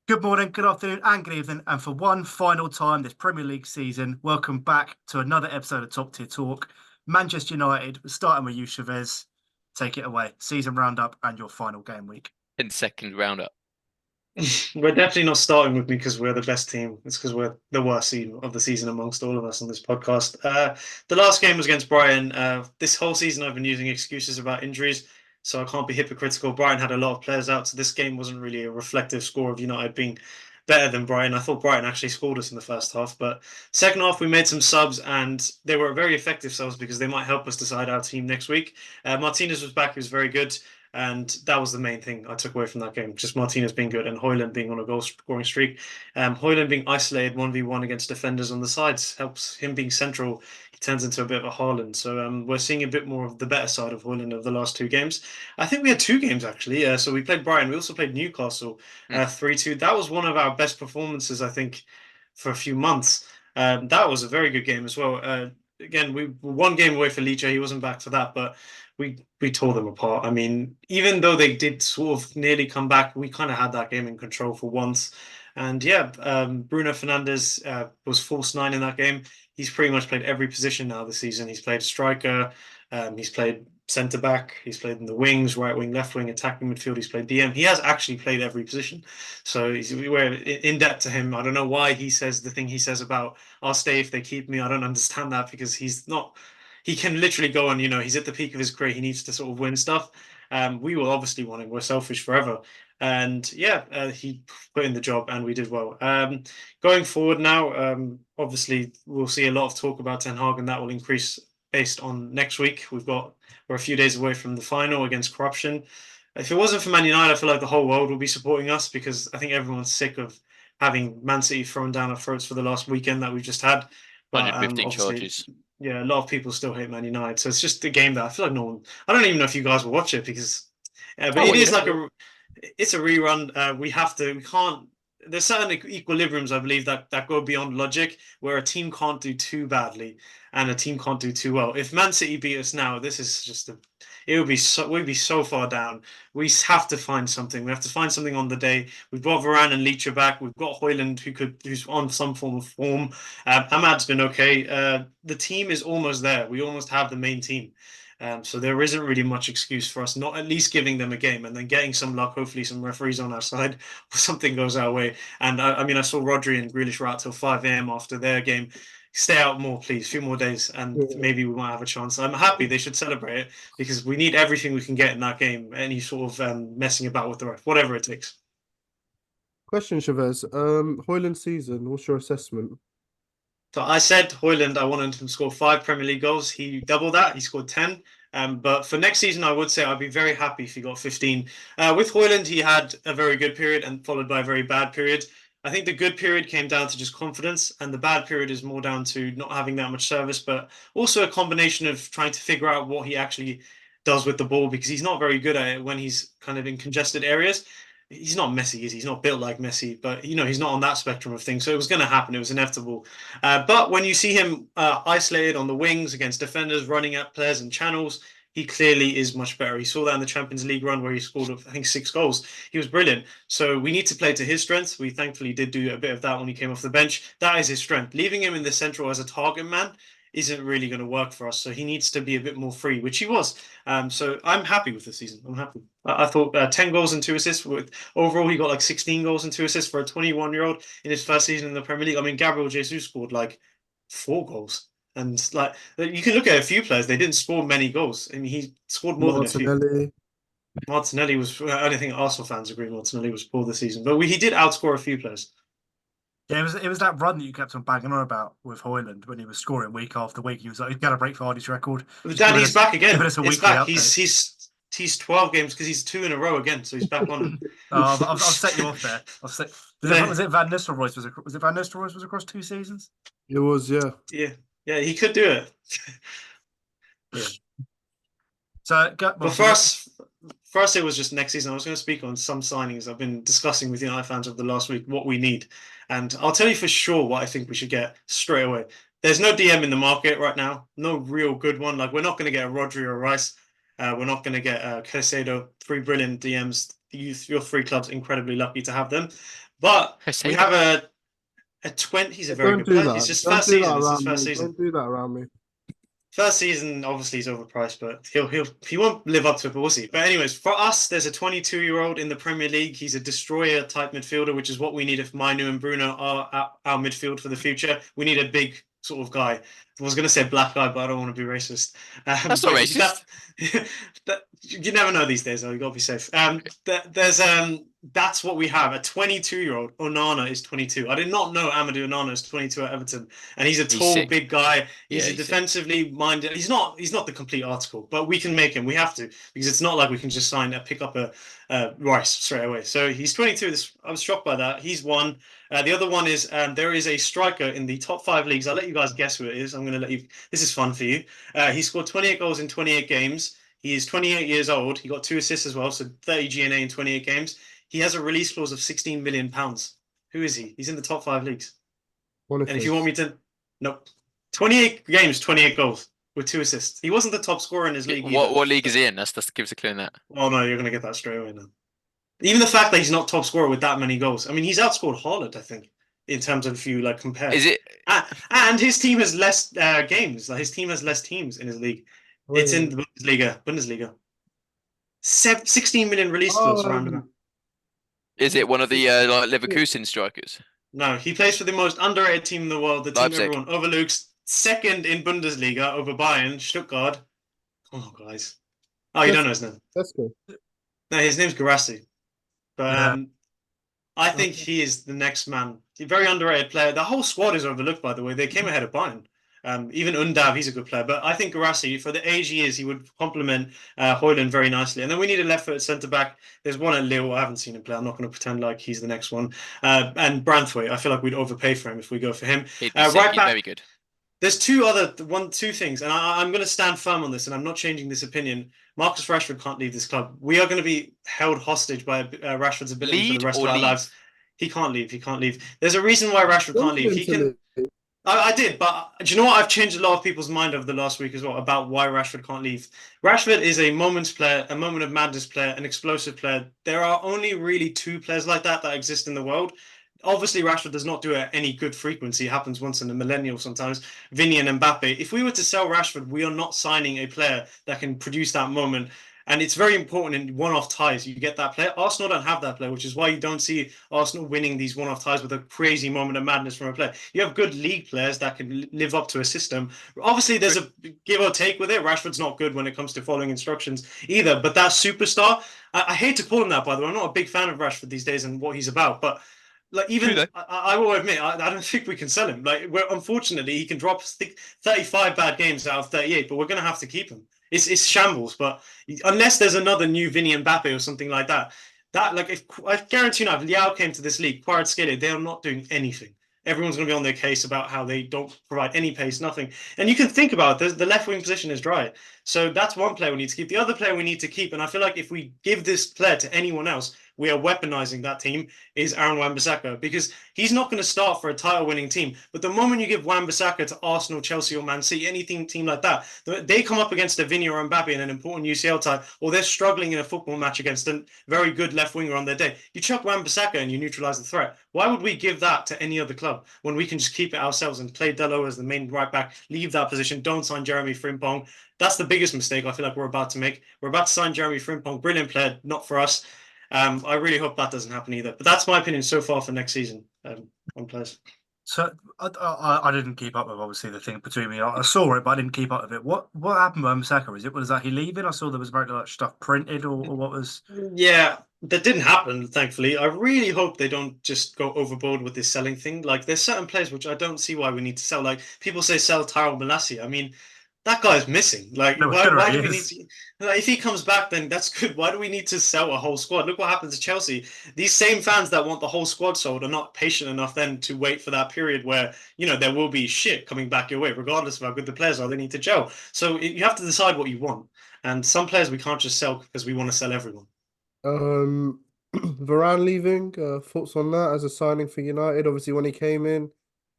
Good morning, good afternoon, and good evening. And for one final time this Premier League season, welcome back to another episode of Top Tier Talk. Manchester United, starting with you, Chavez. Take it away. Season roundup and your final game week. In second roundup. We're definitely not starting with me because we're the best team. It's because we're the worst team of the season amongst all of us on this podcast. The last game was against Brighton. This whole season, I've been using excuses about injuries, so I can't be hypocritical. Brighton had a lot of players out, so this game wasn't really a reflective score of United being better than Brighton. I thought Brighton actually scored us in the first half, but second half we made some subs and they were very effective subs because they might help us decide our team next week. Martinez was back; he was very good. And that was the main thing I took away from that game. Just Martinez being good and Højlund being on a goal scoring streak. Højlund being isolated 1v1 against defenders on the sides helps him being central. He turns into a bit of a Haaland. So we're seeing a bit more of the better side of Højlund of the last two games. I think we had two games actually. So we played Brighton. We also played Newcastle 3-2. That was one of our best performances, I think, for a few months. That was a very good game as well. Again, we were one game away for Licha. He wasn't back for that, but we tore them apart. I mean, even though they did sort of nearly come back, we kind of had that game in control for once. And yeah, Bruno Fernandes was false nine in that game. He's pretty much played every position now this season. He's played striker, he's played centre back, he's played in the wings, right wing, left wing, attacking midfield. He's played DM. He has actually played every position. So we're in debt to him. I don't know why he says the thing he says about I'll stay if they keep me. I don't understand that because he's not. He can literally go on, he's at the peak of his career. He needs to sort of win stuff. We will obviously want him. We're selfish forever. And yeah, he put in the job and we did well. Going forward now, obviously, we'll see a lot of talk about Ten Hag and that will increase based on next week. We're a few days away from the final against Corruption. If it wasn't for Man United, I feel like the whole world will be supporting us because I think everyone's sick of having Man City thrown down our throats for the last weekend that we just had. But 115 obviously, charges. yeah, a lot of people still hate Man United. So it's just a game that I feel like no one. I don't even know if you guys will watch it because, but Oh, it well, is yeah. like it's a rerun. We can't. There's certain equilibriums I believe that go beyond logic, where a team can't do too badly and a team can't do too well. If Man City beat us now, this is just a. It would be so we'd be so far down. We have to find something. We have to find something on the day. We've got Varane and Leach back. We've got Højlund who's on some form of form. Ahmad's been okay. The team is almost there. We almost have the main team. So there isn't really much excuse for us not at least giving them a game and then getting some luck, hopefully some referees on our side, or something goes our way. And I mean, I saw Rodri and Grealish were out till 5 a.m. after their game. Stay out more, please. A few more days, and Yeah. maybe we might have a chance. I'm happy they should celebrate it because we need everything we can get in that game. Any sort of messing about with the ref, whatever it takes. Question, Chavez. Hoyland season, what's your assessment? So I said Højlund, I wanted him to score 5 Premier League goals. He doubled that. He scored 10. But for next season, I would say I'd be very happy if he got 15. With Højlund, he had a very good period and followed by a very bad period. I think the good period came down to just confidence, and the bad period is more down to not having that much service, but also a combination of trying to figure out what he actually does with the ball because he's not very good at it when he's kind of in congested areas. He's not Messi, is he? He's not built like Messi, but he's not on that spectrum of things. So it was going to happen. It was inevitable. But when you see him isolated on the wings against defenders, running at players and channels, he clearly is much better. He saw that in the Champions League run where he scored, I think, 6 goals. He was brilliant. So we need to play to his strengths. We thankfully did do a bit of that when he came off the bench. That is his strength. Leaving him in the central as a target man isn't really going to work for us. So he needs to be a bit more free, which he was. So I'm happy with the season. I'm happy. I thought 10 goals and 2 assists. With overall, he got like 16 goals and 2 assists for a 21-year-old in his first season in the Premier League. I mean, Gabriel Jesus scored like 4 goals. And like you can look at a few players, they didn't score many goals. I mean, he scored more than a few. Martinelli. Martinelli was. I don't think Arsenal fans agree. Martinelli was poor this season, but he did outscore a few players. Yeah, it was that run that you kept on banging on about with Højlund when he was scoring week after week. He was like, he's got to break Vardy's record. But Just Daddy's back giving again. us a It's weekly back. update. He's 12 games because he's two in a row again, so he's back on it. I've set you off there. Was it Van Nistelrooy? Was it Van Nistelrooy was across 2 seasons? It was, yeah. Yeah, he could do it. Yeah. So, But first, it was just next season. I was going to speak on some signings I've been discussing with United fans over the last week, what we need. And I'll tell you for sure what I think we should get straight away. There's no DM in the market right now, no real good one. Like, we're not going to get a Rodri or a Rice. We're not going to get Caicedo, 3 brilliant DMs your three clubs incredibly lucky to have them. But I say we that. have a 20. He's a very Don't good do player. that. It's just Don't first do that season. It's his around first me. season. Don't do that around me. First season, obviously, he's overpriced, but he won't live up to it, but we'll see. But anyways, for us, there's a 22-year-old in the Premier League. He's a destroyer type midfielder, which is what we need if Mainu and Bruno are our midfield for the future. We need a big sort of guy. I was going to say black guy, but I don't want to be racist. That's not racist. You never know these days, though. You got to be safe. That's what we have. A 22-year-old. Onana is 22. I did not know Amadou Onana is 22 at Everton, and he's a He's tall, sick. big guy. He's Yeah, a he's sick. defensively minded. He's not the complete article, but we can make him. We have to, because it's not like we can just pick up a Rice straight away. So he's 22. I was shocked by that. He's one. The other one is there is a striker in the top 5 leagues. I'll let you guys guess who it is. I'm going to let you. This is fun for you. He scored 28 goals in 28 games. He is 28 years old. He got 2 assists as well, so 30 GNA in 28 games. He has a release clause of £16 million. Who is he? He's in the top 5 leagues. And if you want me to, nope. 28 games, 28 goals with 2 assists. He wasn't the top scorer in his league either. What league is he in? That's gives a clue in that. Oh no, you're going to get that straight away now. Even the fact that he's not top scorer with that many goals. I mean, he's outscored Haaland, I think, in terms of if you compare. Is it? And his team has less games. Like his team has less teams in his league. It's in the Bundesliga. 16 million release clause around about. Is it one of the like Leverkusen strikers? No, he plays for the most underrated team in the world, the team Leipzig. everyone overlooks, second in Bundesliga over Bayern, Stuttgart. Come on, guys. Oh, you don't know his name? That's good. No, his name's Garassi. But Yeah. I think he is the next man. He's a very underrated player. The whole squad is overlooked, by the way. They came ahead of Bayern. Even Undav, he's a good player. But I think Garassi, for the age he is, he would complement Højlund very nicely. And then we need a left-footed centre-back. There's one at Lille. I haven't seen him play. I'm not going to pretend like he's the next one. And Branthwaite, I feel like we'd overpay for him if we go for him. He'd be sick. Right He's back, very good. there's two things, and I'm going to stand firm on this, and I'm not changing this opinion. Marcus Rashford can't leave this club. We are going to be held hostage by Rashford's ability for Lead the rest or of our leave? lives. He can't leave. He can't leave. There's a reason why Rashford can't leave. He can. I did, but do you know what? I've changed a lot of people's mind over the last week as well about why Rashford can't leave. Rashford is a moment's player, a moment of madness player, an explosive player. There are only really 2 players like that exist in the world. Obviously, Rashford does not do it at any good frequency. It happens once in a millennial sometimes. Vinny and Mbappe. If we were to sell Rashford, we are not signing a player that can produce that moment. And it's very important in one-off ties. You get that player. Arsenal don't have that player, which is why you don't see Arsenal winning these one-off ties with a crazy moment of madness from a player. You have good league players that can live up to a system. Obviously, there's a give or take with it. Rashford's not good when it comes to following instructions either. But that superstar, I hate to call him that, by the way. I'm not a big fan of Rashford these days and what he's about. But I will admit, I don't think we can sell him. Unfortunately, he can drop 35 bad games out of 38, but we're going to have to keep him. It's shambles, but unless there's another new Vinny Mbappe or something like that, if I guarantee you now, if Liao came to this league, Kvaratskhelia, they are not doing anything. Everyone's going to be on their case about how they don't provide any pace, nothing. And you can think about it, the left wing position is dry. So that's one player we need to keep. The other player we need to keep, and I feel like if we give this player to anyone else, we are weaponizing that team, is Aaron Wan-Bissaka, because he's not going to start for a title-winning team. But the moment you give Wan-Bissaka to Arsenal, Chelsea, or Man City, any team like that, they come up against a Vinny or Mbappe in an important UCL tie, or they're struggling in a football match against a very good left winger on their day. You chuck Wan-Bissaka and you neutralize the threat. Why would we give that to any other club when we can just keep it ourselves and play Dello as the main right back, leave that position, don't sign Jeremy Frimpong? That's the biggest mistake I feel like we're about to make. We're about to sign Jeremy Frimpong, brilliant player, not for us. I really hope that doesn't happen either. But that's my opinion so far for next season on players. So I didn't keep up with obviously the thing between me. I saw it, but I didn't keep up with it. What happened with Msaka? Was that he leaving? I saw there was very like stuff printed or what was? Yeah, that didn't happen. Thankfully, I really hope they don't just go overboard with this selling thing. Like, there's certain players which I don't see why we need to sell. Like, people say sell Tyrell Malacia. I mean, that guy's missing. Like, No, why do we is. need to? Like, if he comes back, then that's good. Why do we need to sell a whole squad? Look what happened to Chelsea. These same fans that want the whole squad sold are not patient enough then to wait for that period where, there will be shit coming back your way, regardless of how good the players are. They need to gel. So you have to decide what you want. And some players we can't just sell because we want to sell everyone. Varane leaving. Thoughts on that as a signing for United? Obviously, when he came in,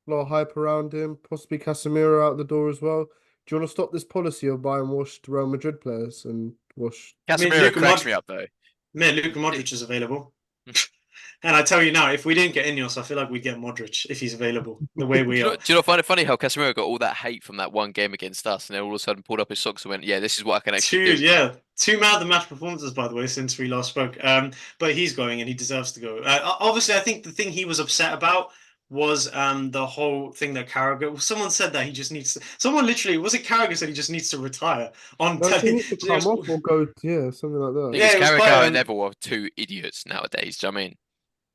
a lot of hype around him. Possibly Casemiro out the door as well. Do you want to stop this policy of buying washed Real Madrid players and washed? Casemiro cracks me up though. Man, Luka Modric is available. And I tell you now, if we didn't get Ineos, I feel like we'd get Modric if he's available, the way we are. Do you not find it funny how Casemiro got all that hate from that one game against us, and then all of a sudden pulled up his socks and went, "Yeah, this is what I can actually do." Two man of the match performances, by the way, since we last spoke. But he's going and he deserves to go. Obviously, I think the thing he was upset about was the whole thing that Carragher. Someone said that he just needs to. Someone literally was it Carragher said he just needs to retire on Does he telly. need to come off or go? Yeah, something like that. Thing Yeah, is, it was Carragher quite. and Neville are two idiots nowadays. Do you know what I mean?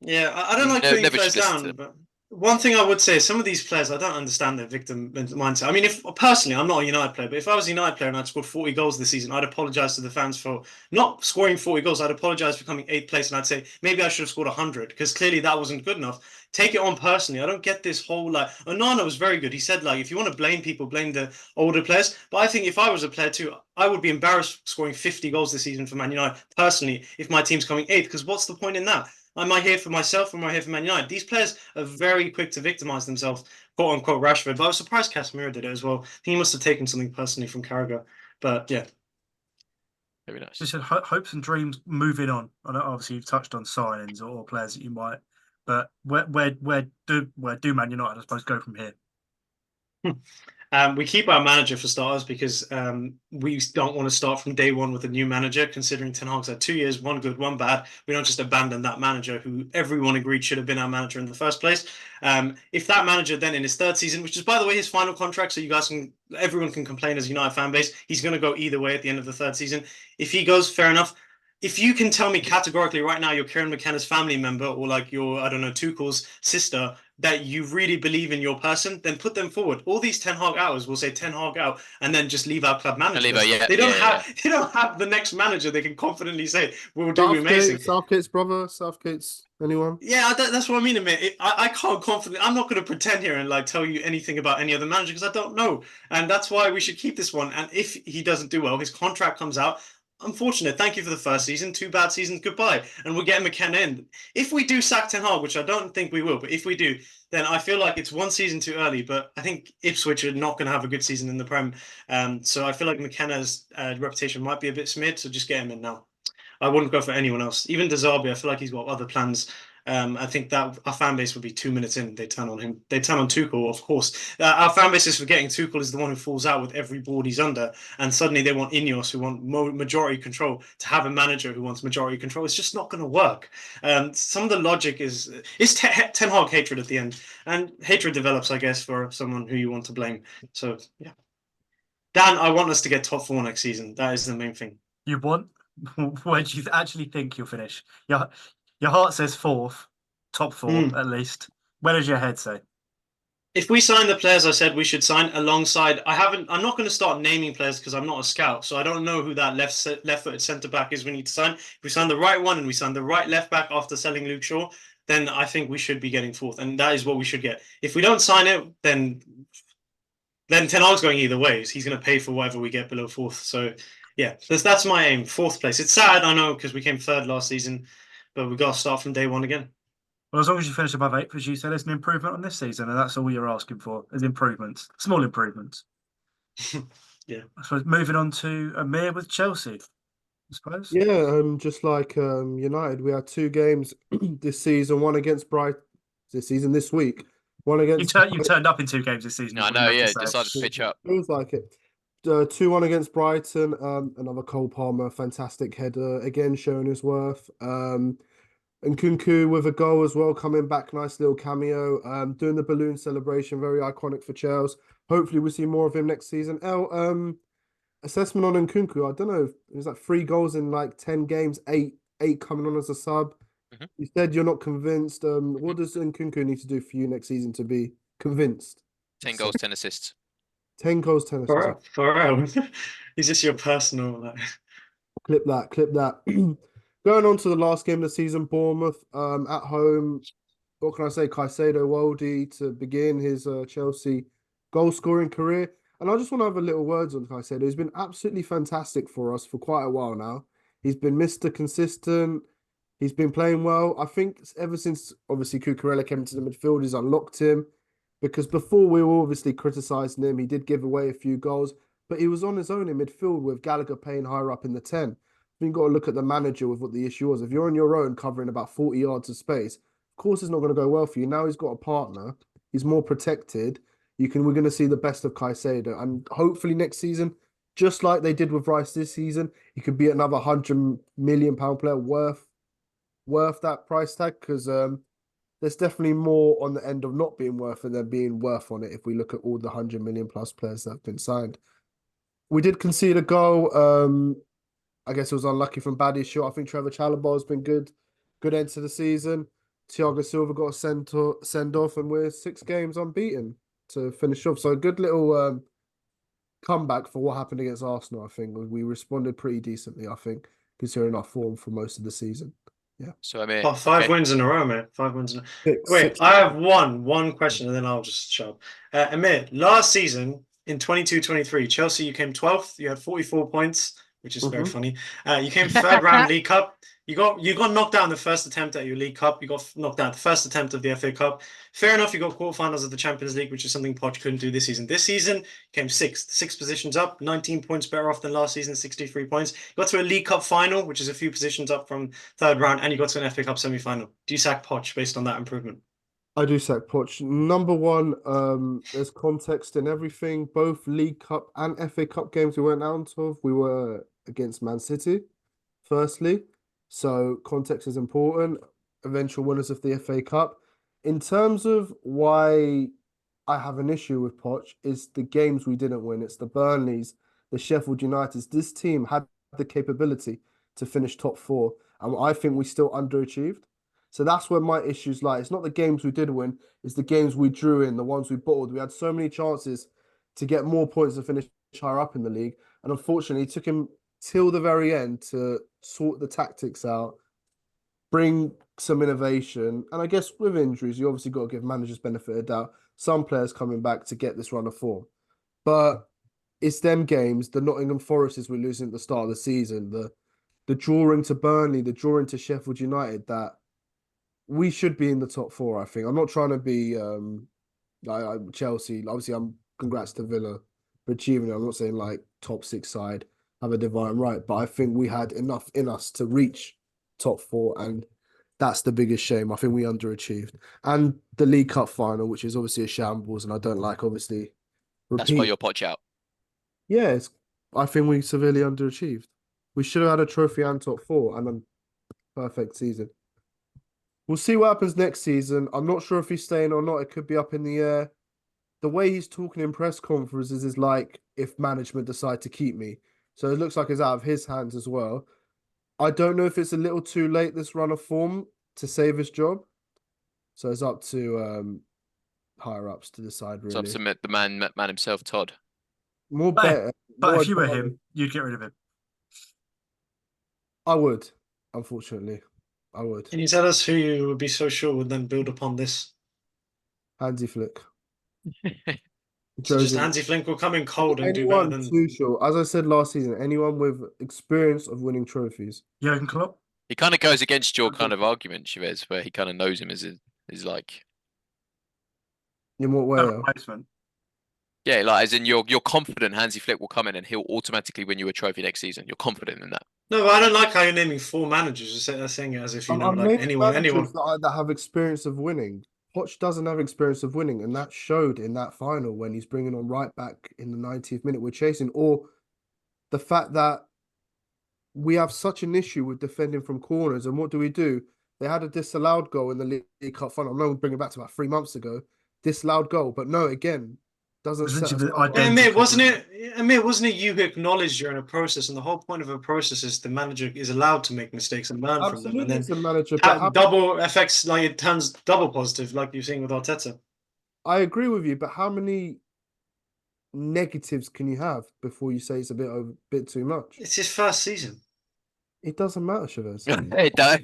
Yeah, I don't like putting Never players should listen to down, them. but one thing I would say, some of these players, I don't understand their victim mindset. I mean, if personally, I'm not a United player, but if I was a United player and I'd scored 40 goals this season, I'd apologise to the fans for not scoring 40 goals. I'd apologise for coming eighth place, and I'd say maybe I should have scored 100 because clearly that wasn't good enough. Take it on personally. I don't get this whole like. Onana was very good. He said like, if you want to blame people, blame the older players. But I think if I was a player too, I would be embarrassed scoring 50 goals this season for Man United personally if my team's coming eighth. Because what's the point in that? Am I here for myself or am I here for Man United? These players are very quick to victimise themselves, quote unquote Rashford. But I was surprised Casemiro did it as well. He must have taken something personally from Carragher. But yeah. Very nice. Just said hopes and dreams moving on. I know obviously you've touched on signings or players that you might, but where do Man United I suppose go from here? We keep our manager for starters because we don't want to start from day one with a new manager, considering Ten Hag's had 2 years, one good, one bad. We don't just abandon that manager who everyone agreed should have been our manager in the first place. If that manager then in his third season, which is by the way his final contract, so you guys can, everyone can complain as a United fan base, he's going to go either way at the end of the third season. If he goes, fair enough. If you can tell me categorically right now you're Kieran McKenna's family member or like your, I don't know, Tuchel's sister, that you really believe in your person, then put them forward. All these Ten Hag hours will say Ten Hag out and then just leave our club manager. They don't have the next manager they can confidently say will do amazing. Southgate's brother, Southgate's anyone? Yeah, that's what I mean. I can't confidently. I'm not going to pretend here and like tell you anything about any other manager because I don't know, and that's why we should keep this one. And if he doesn't do well, his contract comes out. Unfortunate. Thank you for the first season. 2 bad seasons. Goodbye. And we're getting McKenna in. If we do sack Ten Hag, which I don't think we will, but if we do, then I feel like it's one season too early. But I think Ipswich are not going to have a good season in the Prem. So I feel like McKenna's reputation might be a bit smeared. So just get him in now. I wouldn't go for anyone else. Even Dezabi, I feel like he's got other plans. I think that our fan base would be 2 minutes in. They turn on him. They turn on Tuchel, of course. Our fan base is forgetting Tuchel is the one who falls out with every board he's under. And suddenly they want Ineos, who want majority control, to have a manager who wants majority control. It's just not going to work. Some of the logic is Ten Hag hatred at the end. And hatred develops, I guess, for someone who you want to blame. So, yeah. Dan, I want us to get top 4 next season. That is the main thing. You want? Where do you actually think you'll finish? Your heart says fourth, top 4 at least. Where does your head say? If we sign the players I said we should sign alongside, I'm not going to start naming players because I'm not a scout, so I don't know who that left-footed centre back is we need to sign. If we sign the right one and we sign the right left back after selling Luke Shaw, then I think we should be getting fourth, and that is what we should get. If we don't sign it, then Ten Hag's going either way. He's going to pay for whatever we get below fourth. So yeah, that's my aim. 4th place. It's sad, I know, because we came 3rd last season, but we got to start from day one again. Well, as long as you finish above 8th, as you said, it's an improvement on this season, and that's all you're asking for is improvements, small improvements. Yeah. I suppose moving on to Amir with Chelsea, I suppose. Yeah, just like United, we had 2 games this season. One against Brighton this week. One against You turned up in 2 games this season. No, I know. Yeah, decided to pitch up. Feels like it. 2-1 against Brighton. Another Cole Palmer, fantastic header again, showing his worth. And Kunku with a goal as well, coming back, nice little cameo. Doing the balloon celebration, very iconic for Chelsea. Hopefully, we'll see more of him next season. Assessment on Nkunku. I don't know. It was like 3 goals in like 10 games, 8 coming on as a sub. Mhm. You said you're not convinced. What does Nkunku need to do for you next season to be convinced? 10 goals, 10 assists. 10 goals, 10 assists. For real. Is this your personal? Like... Clip that. Going on to the last game of the season, Bournemouth at home. What can I say? Caicedo Waldy to begin his Chelsea goal scoring career. And I just want to have a little words on Caicedo. He's been absolutely fantastic for us for quite a while now. He's been Mr. Consistent. He's been playing well. I think ever since, obviously, Cucurella came into the midfield, he's unlocked him. Because before we were obviously criticising him, he did give away a few goals. But he was on his own in midfield with Gallagher playing higher up in the 10. I think you've got to look at the manager with what the issue was. If you're on your own covering about 40 yards of space, of course it's not going to go well for you. Now he's got a partner. He's more protected. We're going to see the best of Caicedo. And hopefully next season, just like they did with Rice this season, he could be another £100 million player worth that price tag, because there's definitely more on the end of not being worth it than being worth on it if we look at all the 100 million plus players that have been signed. We did concede a goal. I guess it was unlucky from Baddy's shot. I think Trevor Chalobah has been good end to the season. Thiago Silva got a send off, and we're 6 games unbeaten to finish off. So a good little comeback for what happened against Arsenal. I think we responded pretty decently, I think, considering our form for most of the season. Yeah. So I mean, Oh, 5 okay. wins in a row, mate. 5 wins in a row. Six. Wait, I have one question, and then I'll just shut up. Amir, last season in 22-23, Chelsea, you came 12th. You had 44 points, which is very funny. You came third round League Cup. You got knocked out in the first attempt at your League Cup. You got knocked out the first attempt of the FA Cup. Fair enough, you got quarterfinals of the Champions League, which is something Poch couldn't do this season. This season, you came 6th, 6 positions up, 19 points better off than last season, 63 points. You got to a League Cup final, which is a few positions up from third round, and you got to an FA Cup semi-final. Do you sack Poch based on that improvement? I do sack Poch. Number one, there's context in everything. Both League Cup and FA Cup games we went out of, we were against Man City, firstly. So context is important. Eventual winners of the FA Cup. In terms of why I have an issue with Poch, is the games we didn't win. It's the Burnleys, the Sheffield Uniteds. This team had the capability to finish top 4, and I think we still underachieved. So that's where my issues lie. It's not the games we did win, it's the games we drew in, the ones we bottled. We had so many chances to get more points and finish higher up in the league. And unfortunately, it took him till the very end to sort the tactics out, bring some innovation. And I guess with injuries, you obviously got to give managers benefit of doubt. Some players coming back to get this run of form. But it's them games, the Nottingham Foresters we're losing at the start of the season, the drawing to Burnley, the drawing to Sheffield United, that we should be in the top 4, I think. I'm not trying to be Chelsea. Obviously, congrats to Villa for achieving it. I'm not saying like top 6 side have a divine right, but I think we had enough in us to reach top 4, and that's the biggest shame. I think we underachieved. And the League Cup final, which is obviously a shambles, and I don't like, obviously, That's why repeat. you're Poch out. Yes, I think we severely underachieved. We should have had a trophy and top 4 and a perfect season. We'll see what happens next season. I'm not sure if he's staying or not. It could be up in the air. The way he's talking in press conferences is like if management decide to keep me. So it looks like it's out of his hands as well. I don't know if it's a little too late, this run of form, to save his job. So it's up to higher ups to decide, It's up really. to the man himself, Todd. More But- better. But more if you were advantage. him, you'd get rid of him. I would, unfortunately. I would. Can you tell us who you would be so sure would then build upon this? Hansi Flick. So just Jose- Hansi Flick will come in cold and do better anyone than. too sure. As I said last season, anyone with experience of winning trophies. Jurgen Klopp. He kind of goes against your kind of argument, Chavez, where he kind of knows him as is like, In what way? No Al? replacement. yeah, like as in you're confident Hansi Flick will come in and he'll automatically win you a trophy next season. You're confident in that. No, but I don't like how you're naming 4 managers. You're saying it as if you know, I'm like naming anyone. managers that have experience of winning. Poch doesn't have experience of winning, and that showed in that final when he's bringing on right back in the 90th minute. We're chasing, or the fact that we have such an issue with defending from corners. And what do? They had a disallowed goal in the League Cup final. I'm not bringing it back to about 3 months ago. Disallowed goal, but no, again, doesn't It's set us literally up. the Amir, identical, wasn't it you who acknowledged you're in a process, and the whole point of a process is the manager is allowed to make mistakes and learn from them, and Absolutely, then it's a manager. But double effects, like it turns double positive, like you're seeing with Arteta. I agree with you, but how many negatives can you have before you say it's a bit too much? It's his first season. It doesn't matter, Chavez. Hey, don't.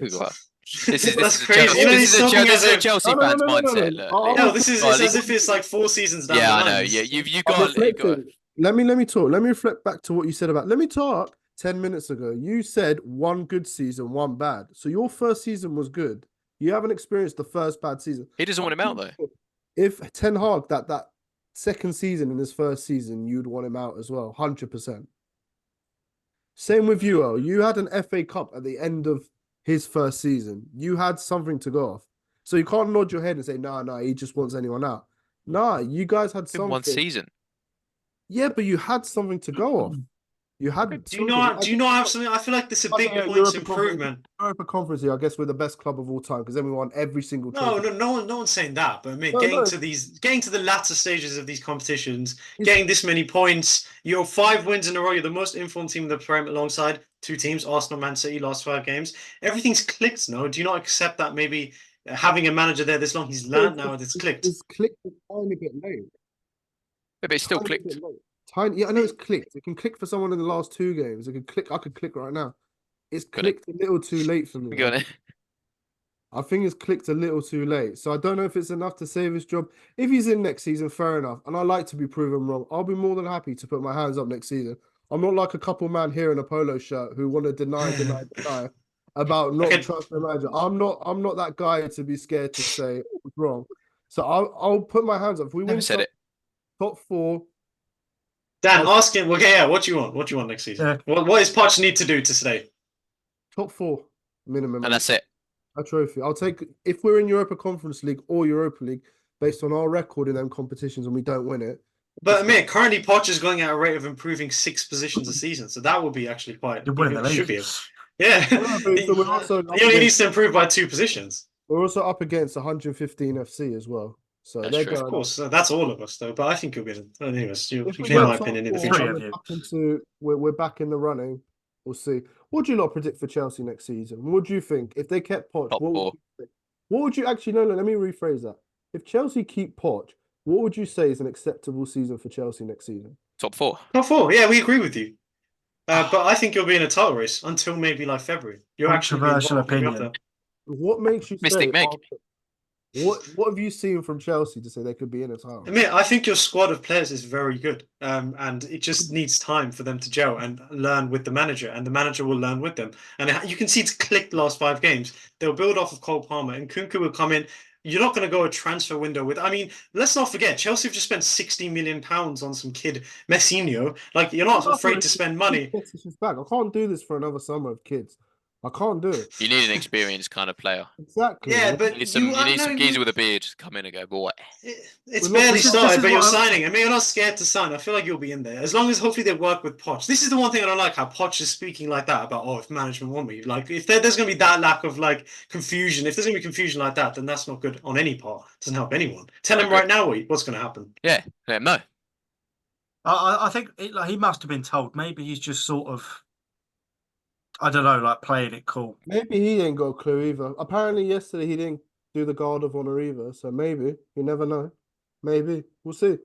This is That's a crazy. Chelsea, You know, this he's talking this as is a if- Chelsea No, no, fan's no, no, no, mindset. no. Look, Oh, Lee. No, this is Well, it's Lee- as if it's like 4 seasons down yeah, the I line. know. It's- Yeah, you've I'm got you got. reflecting. Let me talk. Let me reflect back to what you said about. Let me talk. 10 minutes ago, you said one good season, one bad. So your first season was good. You haven't experienced the first bad season. He doesn't want him out though. If Ten Hag that second season in his first season, you'd want him out as well, 100%. Same with you, El. You had an FA Cup at the end of his first season. You had something to go off. So you can't nod your head and say, nah, he just wants anyone out. Nah, you guys had In one something. season. Yeah, but you had something to go off. You had Do you not have something? I feel like this is a big points improvement. Europa Conference League, I guess we're the best club of all time because then we won every single trophy. No one's saying that. But I mean, No, getting no. to the latter stages of these competitions, getting this many points, you're 5 wins in a row. You're the most informed team in the Prem alongside 2 teams, Arsenal, Man City, last 5 games. Everything's clicked. No, do you not accept that? Maybe having a manager there this long, he's learned now and it's clicked. It's clicked a tiny bit late. Yeah, but it's still Tiny clicked. bit late. Tiny, yeah, I know it's clicked. It can click for someone in the last 2 games. It can click. I could click right now. It's Got it. clicked a little too late for me. Go on it. I think it's clicked a little too late. So I don't know if it's enough to save his job. If he's in next season, fair enough. And I like to be proven wrong. I'll be more than happy to put my hands up next season. I'm not like a couple man here in a polo shirt who want to deny about not trusting the manager. I'm not that guy to be scared to say it's wrong. So I'll put my hands up. If we Never win said it. top 4, Dan, ask him. Okay, yeah, what do you want? What do you want next season? What does Poch need to do to stay? top 4 minimum. And that's it. A trophy. I'll take if we're in Europa Conference League or Europa League based on our record in them competitions and we don't win it. But I mean, currently Poch is going at a rate of improving 6 positions a season, so that would be actually quite. You're winning the league. Should be. Yeah. So we're also he only needs to improve by 2 positions. We're also up against 115 FC as well. So That's they're true. Of course, that's all of us though. But I think you'll be. Anyways, you if can we hear get my top opinion in the 4, future. Three of and you. we're back in the running. We'll see. What do you lot predict for Chelsea next season? What do you think if they kept Poch? Top 4. What would you actually no? Let me rephrase that. If Chelsea keep Poch, what would you say is an acceptable season for Chelsea next season? Top 4. Top 4. Yeah, we agree with you. But I think you'll be in a title race until maybe like February. You'll actually be Controversial involved. You'll be up opinion. there. What makes you Mystic say? Meg. What have you seen from Chelsea to say they could be in a title? I mean, I think your squad of players is very good, and it just needs time for them to gel and learn with the manager, and the manager will learn with them. And you can see it's clicked the last 5 games. They'll build off of Cole Palmer, and Kunku will come in. You're not going to go a transfer window with. I mean, let's not forget, Chelsea have just spent £60 million on some kid, Messinho. Like, you're not afraid to spend money. I can't do this for another summer of kids. I can't do it. You need an experienced kind of player. Exactly. Yeah, but You need some geezer with a beard to come in and go, boy. It's We're not- barely this is started, but you're what signing. I mean, you're not scared to sign. I feel like you'll be in there as long as hopefully they work with Poch. This is the one thing I don't like, how Poch is speaking like that about, if management want me. Like, if there's going to be that lack of like confusion, if there's going to be confusion like that, then that's not good on any part. It doesn't help anyone. Tell him right now what's going to happen. Yeah, let him know. I think he must have been told. Maybe he's just sort of, I don't know, like playing it cool. Maybe he ain't got a clue either. Apparently, yesterday he didn't do the Guard of Honor either. So maybe you never know. Maybe we'll see.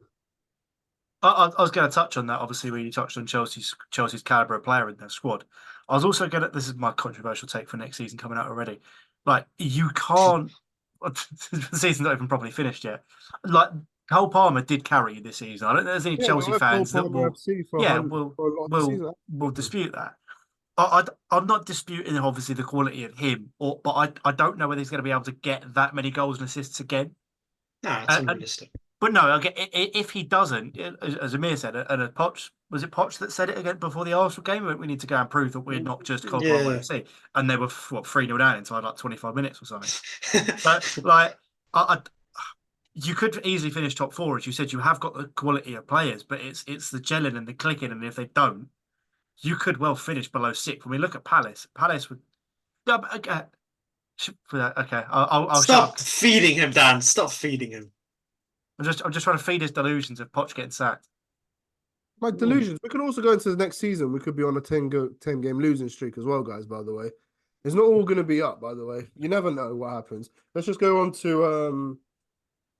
I was going to touch on that. Obviously, when you touched on Chelsea's caliber of player in their squad, I was also going to. This is my controversial take for next season coming out already. Like you can't. The season's not even properly finished yet. Like Cole Palmer did carry you this season. I don't think there's any Chelsea fans that will dispute that. I'm not disputing obviously the quality of him, but I don't know whether he's going to be able to get that many goals and assists again. Nah, it's unrealistic. But no, if he doesn't, as Amir said, and Poch, was it Poch that said it again before the Arsenal game? We need to go and prove that we're not just Cole Palmer FC. And they were 3-0 down inside like 25 minutes or something. But like, you could easily finish top 4, as you said. You have got the quality of players, but it's the gelling and the clicking, and if they don't, you could well finish below 6th. When we look at Palace, would. Okay, I'll stop feeding him, Dan. Stop feeding him. I'm just trying to feed his delusions of Poch getting sacked. My delusions. We could also go into the next season. We could be on a 10 game losing streak as well, guys. By the way, it's not all going to be up. By the way, you never know what happens. Let's just go on to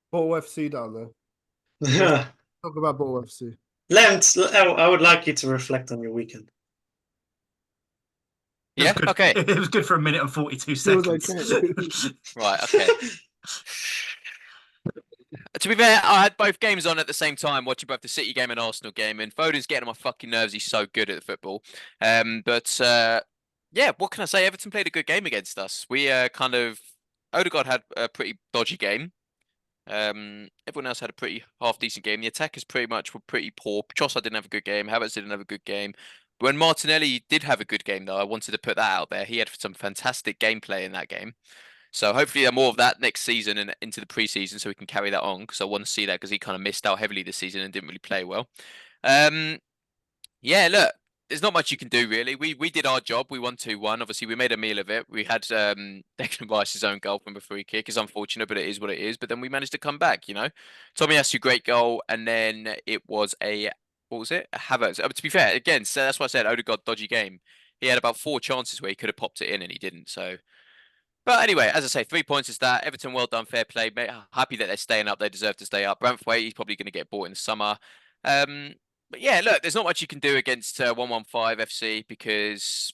Bottle FC down there. Talk about Bottle FC. I would like you to reflect on your weekend. Yeah. Okay. It was good for a minute and 42 seconds. Right. Okay. To be fair, I had both games on at the same time, watching both the City game and Arsenal game, and Foden's getting on my fucking nerves. He's so good at the football. Yeah, what can I say? Everton played a good game against us. We Odegaard had a pretty dodgy game. Everyone else had a pretty half decent game. The attackers pretty much were pretty poor. Trossard didn't have a good game. Havertz didn't have a good game. When Martinelli did have a good game, though, I wanted to put that out there. He had some fantastic gameplay in that game. So hopefully there are more of that next season and into the preseason, so we can carry that on. Because I want to see that because he kind of missed out heavily this season and didn't really play well. Yeah, look, there's not much you can do really. We did our job. We won 2-1. Obviously, we made a meal of it. We had Declan Rice's own goal from a free kick. It's unfortunate, but it is what it is. But then we managed to come back. Tomiyasu great goal, and then it was a what was it? A Havertz. To be fair, again, so that's why I said Odegaard dodgy game. He had about 4 chances where he could have popped it in and he didn't. So, but anyway, as I say, 3 points is that. Everton, well done, fair play. Happy that they're staying up. They deserve to stay up. Brantford, he's probably going to get bought in the summer. But yeah, look, there's not much you can do against 115 FC because,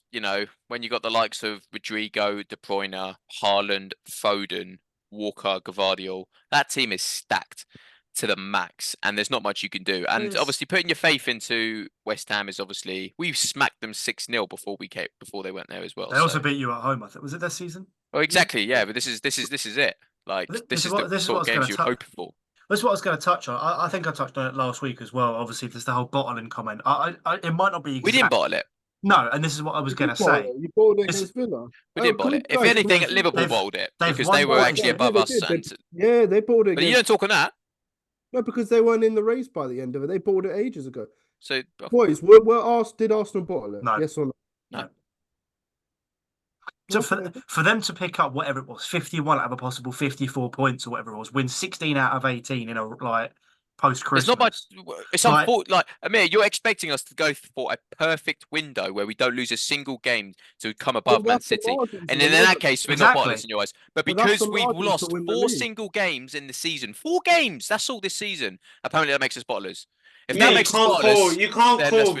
when you got the likes of Rodrigo, De Bruyne, Haaland, Foden, Walker, Gvardiol, that team is stacked to the max and there's not much you can do. And obviously putting your faith into West Ham is obviously, we smacked them 6-0 before they went there as well. They also beat you at home, I think. Was it this season? Oh, exactly, yeah, but this is it. Like this is the sort of games you would hope for. That's what I was going to touch on. I think I touched on it last week as well. Obviously, there's the whole bottling comment. It might not be We didn't bottle it. No, and this is what I was going to say. You bottled it against Villa. We didn't bottle it. If anything, Liverpool bottled it because they were actually above us. Yeah, they bottled it. But you don't talk on that. No, because they weren't in the race by the end of it. They bottled it ages ago. So, boys, did Arsenal bottle it? No. Yes or no? No. So for them to pick up whatever it was, 51 out of a possible 54 points or whatever it was, win 16 out of 18 in a post-Christmas. It's not much. It's unfortunate. Amir, you're expecting us to go for a perfect window where we don't lose a single game to come above Man City, and then in that case, we're not bottlers in your eyes. But because we've lost 4 single games in the season, 4 games, that's all this season. Apparently, that makes us bottlers. If that makes us bottlers, you can't call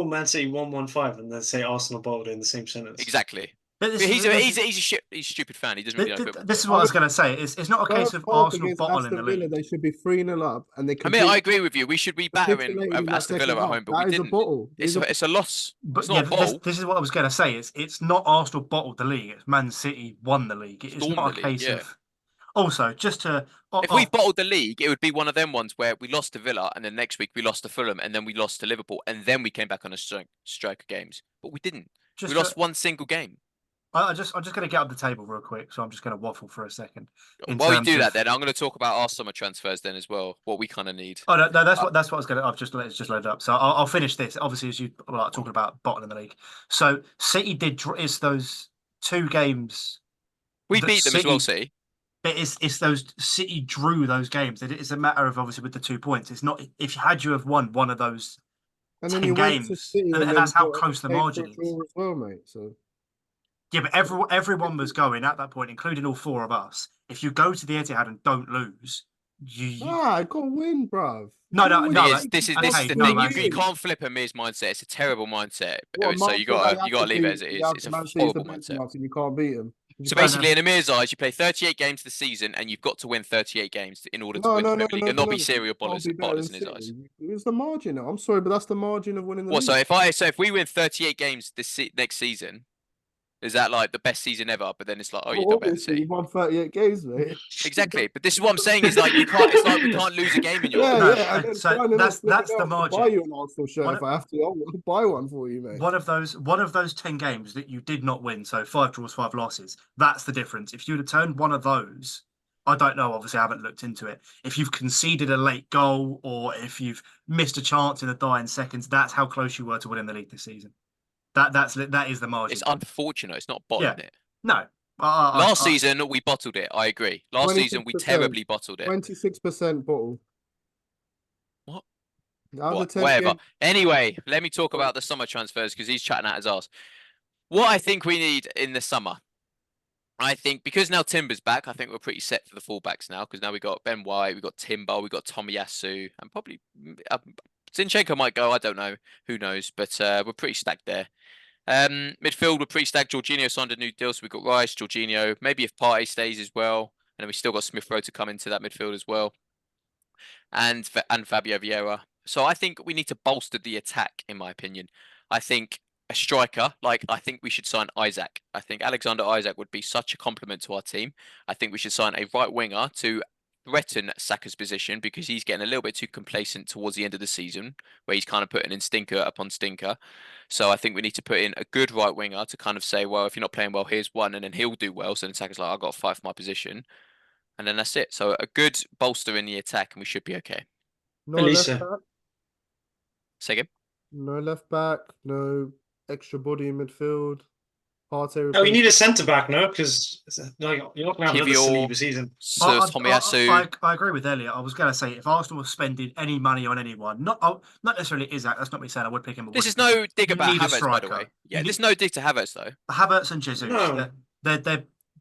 Man City 115 and then say Arsenal bottled in the same sentence. Exactly. He's a stupid fan. He doesn't really know football. This is what I was going to say. It's not a case of Arsenal bottling the league. They should be 3-0 up, and they. I agree with you. We should be battering Aston Villa at home, but we didn't. It's a loss. But yeah, this is what I was going to say. It's not Arsenal bottled the league. It's Man City won the league. It's not a case of. Also, just to if we bottled the league, it would be one of them ones where we lost to Villa, and then next week we lost to Fulham, and then we lost to Liverpool, and then we came back on a strike of games. But we didn't. We lost 1 single game. I'm just going to get up the table real quick, so I'm just going to waffle for a second. While you do that, then I'm going to talk about our summer transfers then as well. What we kind of need. Oh no, that's what I was going to. I've just loaded up, so I'll finish this. Obviously, as you talking about bottling the league, so City did is those 2 games. We beat them as well, City. But it's those City drew those games. It's a matter of obviously with the 2 points. It's not if you have won one of those and 10 then you games, went to City and that's how close the margin is. As well, mate. So. Yeah, but everyone was going at that point, including all 4 of us. If you go to the Etihad and don't lose, I can't win, bruv. No. This is the thing. You can't flip Amir's mindset. It's a terrible mindset. So you got to leave it as it is. It's a horrible mindset. You can't beat him. So basically, in Amir's eyes, you play 38 games this season, and you've got to win 38 games in order to win the Premier League and not be serial bottlers in his eyes. It's the margin. I'm sorry, but that's the margin of winning the league. So if we win 38 games this next season, is that like the best season ever? But then it's like, you got better City. You won 38 games, mate. Exactly, but this is what I'm saying is like you can't. It's like we can't lose a game in your. So that's the margin. Buy you an Arsenal shirt if I have to. I'll buy one for you, mate. One of those 10 games that you did not win, so 5 draws, 5 losses. That's the difference. If you'd have turned one of those, I don't know. Obviously, I haven't looked into it. If you've conceded a late goal or if you've missed a chance in the dying seconds, that's how close you were to winning the league this season. That is the margin. It's unfortunate. It's not bottling it. No. Last season we bottled it. I agree. Last season we terribly bottled it. 26% bottle. What? Whatever. Anyway, let me talk about the summer transfers because he's chatting at his ass. What I think we need in the summer, I think because now Timber's back, I think we're pretty set for the fullbacks now because now we got Ben White, we got Timber, we got Tomiyasu, and probably Zinchenko might go. I don't know. Who knows? But we're pretty stacked there. Midfield, we're pretty stacked. Jorginho signed a new deal, so we've got Rice, Jorginho. Maybe if Partey stays as well, and then we still got Smith Rowe to come into that midfield as well, and Fabio Vieira. So I think we need to bolster the attack, in my opinion. I think a striker, I think we should sign Isaac. I think Alexander Isaac would be such a compliment to our team. I think we should sign a right winger to threaten Saka's position because he's getting a little bit too complacent towards the end of the season, where he's kind of putting in stinker upon stinker. So I think we need to put in a good right winger to kind of say, well, if you're not playing well, here's one, and then he'll do well. So then Saka's like, I've got to fight for my position, and then that's it. So a good bolster in the attack, and we should be okay. No left Elisa. back. Say again. No left back. No extra body in midfield. Partey Oh, you need a centre back, no? Because you're not going to have another Kivior, Saliba season. So Tomiyasu. I agree with Elliot. I was going to say, if Arsenal was spending any money on anyone, not necessarily Isaac, that's not me saying I would pick him. This is no dig You about need a Havertz, by the striker. way. Yeah, You there's need- no dig to Havertz though. Havertz and Jesus. No.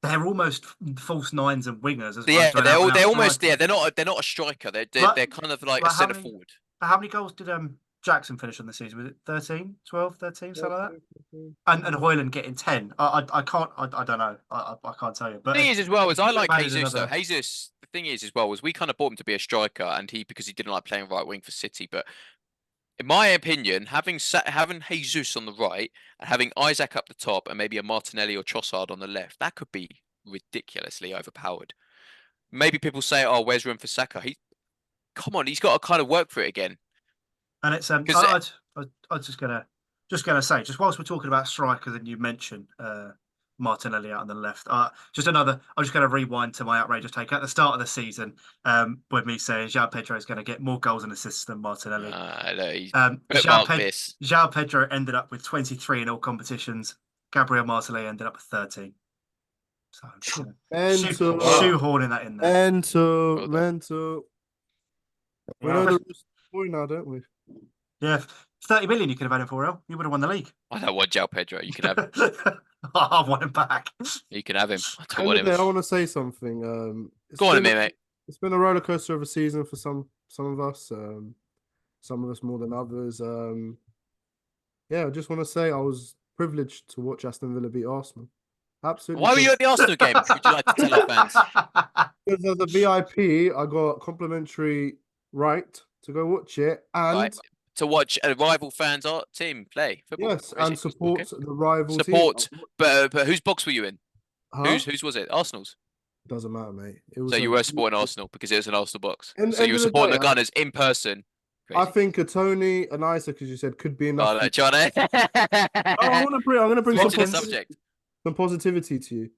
They're almost false nines and wingers as Yeah, opposed to an out-and-out they're almost striker. they're not a striker. They're Like- they're kind of like like a how centre many- forward. How many goals did Jackson finish on the season? Was it 13, 12, 13, something like that? And Hoyland getting 10. I don't know. I can't tell you. But The thing is, as well, is I like manage Jesus though. another- Jesus, the thing is, as well, was we kind of bought him to be a striker, and because he didn't like playing right wing for City. But in my opinion, having Jesus on the right and having Isaac up the top, and maybe a Martinelli or Trossard on the left, that could be ridiculously overpowered. Maybe people say, "Oh, where's room for Saka?" Come on, he's got to kind of work for it again. And it's I was just gonna say, just whilst we're talking about strikers, and you mentioned Martinelli out on the left, I'm just gonna rewind to my outrageous take at the start of the season, with me saying João Pedro is going to get more goals and assists than Martinelli. João Pedro ended up with 23 in all competitions. Gabriel Martinelli ended up with 13. So shoehorning that in there. Mental. We know the rules for now, don't we? Yeah, 30 million you could have had him for, El. You would have won the league. I don't want João Pedro. You can have him. I want him back. You can have him. I don't End want of the day, I him. want to say something. Go on, mate. It's been a roller coaster of a season for some of us. Some of us more than others. Yeah, I just want to say I was privileged to watch Aston Villa beat Arsenal. Absolutely. Why were you at the Arsenal game? Would you like to tell our fans? Because as a VIP, I got complimentary right to go watch it and Right. To watch a rival fans' art team play football. yes, Crazy. and support Okay. the rival Support. team. But whose box were you in? Huh? Whose was it? Arsenal's. Doesn't matter, mate. It was So you were supporting Arsenal because it was an Arsenal box. And So end you were of the supporting day, the Gunners in person. I Crazy. think a Tony and Isaac, as you said, could be enough. Oh, no, Johnny. I'm gonna bring Switching the some subject. positivity to you.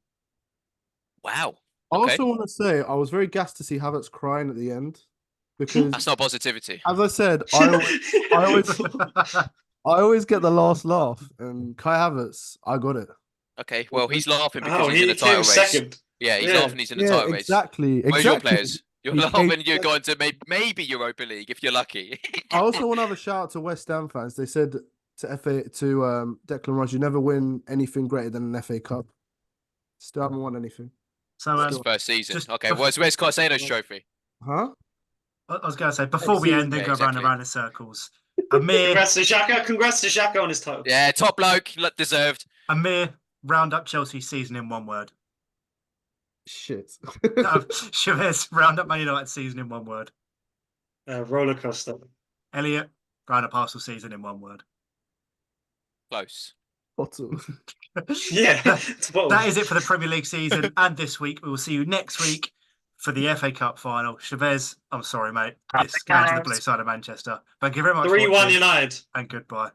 Wow. I Okay. also want to say I was very gassed to see Havertz crying at the end because, That's not positivity. as I said, I always get the last laugh, and Kai Havertz, I got it. Okay. Well, he's laughing because Oh, he's in he the title came race. second. Yeah, he's Yeah. laughing. He's in the title race. exactly. Where's your exactly. players? You're He laughing. came You're going to maybe Europa League if you're lucky. I also want to have a shout out to West Ham fans. They said to Declan Rice, you never win anything greater than an FA Cup. Still haven't won anything. So That's first season. just Okay. before- Where's Caicedo's trophy? Huh? I was going to say, before we end, then Yeah, go round and exactly. round in circles. Amir, Congrats to Xhaka on his title. Yeah, top bloke. Deserved. Amir, round up Chelsea's season in one word. Shit. Chavez, round up Man United season in one word. Roller coaster. Elliot, round up Arsenal season in one word. Close. Bottle. Yeah, it's a bottle. That is it for the Premier League season and this week. We will see you next week for the FA Cup final. Chavez, I'm sorry, mate. It's going to the blue side of Manchester. Thank you very much. for 3-1 watching, United. and goodbye.